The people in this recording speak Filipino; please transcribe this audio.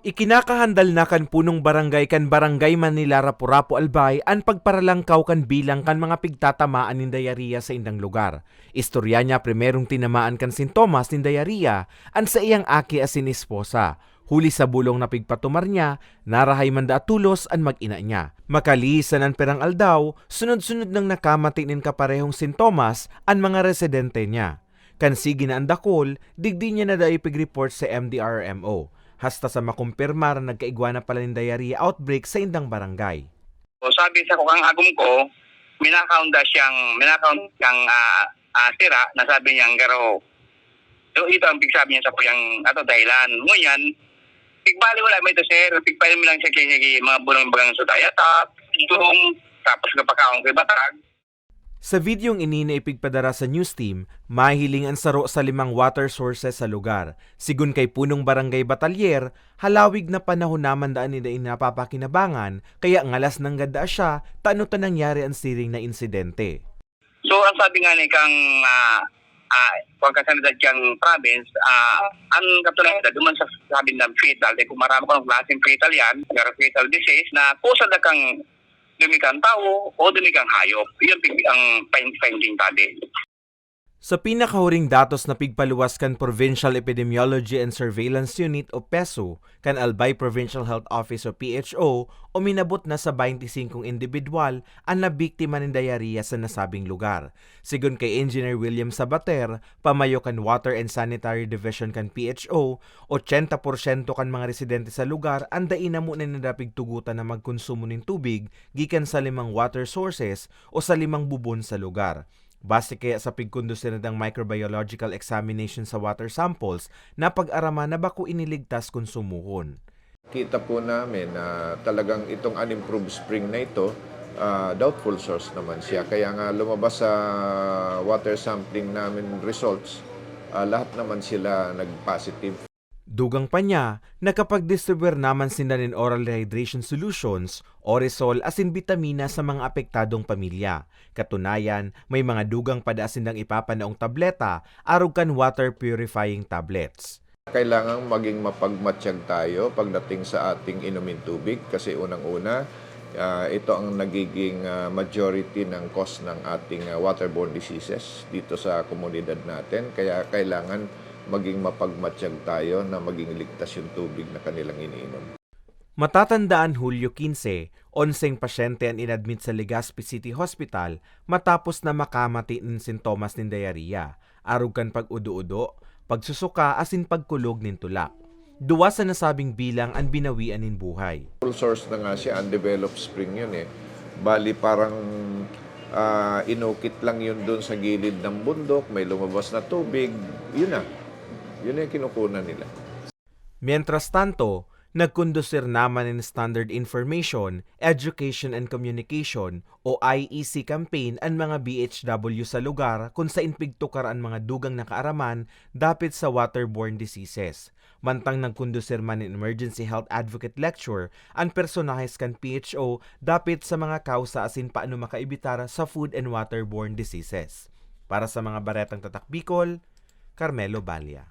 Ikinakahandal na kan punong barangay kan Barangay Manila Rapu-Rapu Albay ang pagparalangkaw kan bilang kan mga pigtatamaan nin dayariya sa indang lugar. Istorya niya primerong tinamaan kan sintomas nin dayariya an sa iyang aki asin esposa. Huli sa bulong na pigpatumar niya, narahay manda atulos an mag-ina niya. Makalisan ang perang aldaw, sunod-sunod nang nakamati nin kaparehong sintomas ang mga residente niya. Kansigi na ang dakol, digdi niya na daipig-report sa MDRMO. Hasta sa makumpirmar nagkaigwana pala ng diarrhea outbreak sa indang barangay. So sabi sa kukang agum ko, minakaunda siyang sira na sabi niya garo. So ito ang pigsabi niya sa kuyang dahilan. Ngayon, pigbali wala may to sir, pigpali mo lang siya kay mga bulong bagang sutayata, itong tapos kapakaong kay batag. Sa videong ini na ipigpadara sa news team, mahiling ang saro sa 5 water sources sa lugar. Sigun kay punong barangay batalyer, halawig na panahon naman daan nila napapakinabangan, kaya ngalas nang gada siya, taano ta nangyari ang siring na insidente. So ang sabi nga ni kang pagkasanidad kang province, ang katulad duman sa sabi ng fetal, kung marami kong klaseng fetal yan, fetal disease, na kusa na kang dumigang tao o dumigang hayop. Yan ang finding tadi. Sa pinakahuring datos na pigpaluwas kan Provincial Epidemiology and Surveillance Unit o PESO, kan Albay Provincial Health Office o PHO, uminabot na sa 25 individual ang nabiktima ng diarrhea sa nasabing lugar. Sigun kay Engineer William Sabater, pamayo kan Water and Sanitary Division kan PHO, 80% kan mga residente sa lugar ang daina mo na nadapigtugutan na magkonsumo ng tubig gikan sa 5 water sources o sa 5 bubon sa lugar. Base kaya sa pigkondusir ng microbiological examination sa water samples na pag-arama na bako iniligtas kung sumuhon. Kita po namin na talagang itong unimproved spring na ito, doubtful source naman siya. Kaya nga lumabas sa water sampling namin results, lahat naman sila nag-positive. Dugang pa niya, nakapag-distribuer naman sila ng oral rehydration solutions, Orisol asin bitamina sa mga apektadong pamilya. Katunayan, may mga dugang padaasin ng ipapanaong tableta, arog kan water purifying tablets. Kailangan maging mapagmatsyag tayo pagdating sa ating inumin tubig kasi unang-una, ito ang nagiging majority ng cause ng ating waterborne diseases dito sa komunidad natin. Kaya kailangan maging mapagmatsyag tayo na maging ligtas yung tubig na kanilang iniinom. Matatandaan Hulyo 15, 11 pasyente ang inadmit sa Legazpi City Hospital matapos na makamati ng sintomas ng diarrhea, arog kan pag-udo-udo, pagsusuka asin pagkulog ng tulak. Duwa sa nasabing bilang ang binawian ng buhay. Full source na nga siya, undeveloped spring yun eh. Bali parang inukit lang yun doon sa gilid ng bundok, may lumabas na tubig, yun na. Yun yung kinukunan nila. Mientras tanto, nagkondusir naman ng Standard Information, Education and Communication o IEC campaign ang mga BHW sa lugar kung saan pigtukar ang mga dugang nakaaraman dapit sa waterborne diseases. Mantang nagkondusir man ng Emergency Health Advocate Lecture ang personahes kan PHO dapit sa mga kausa asin paano makaibitar sa food and waterborne diseases. Para sa mga baretang tatak Bicol, Carmelo Balia.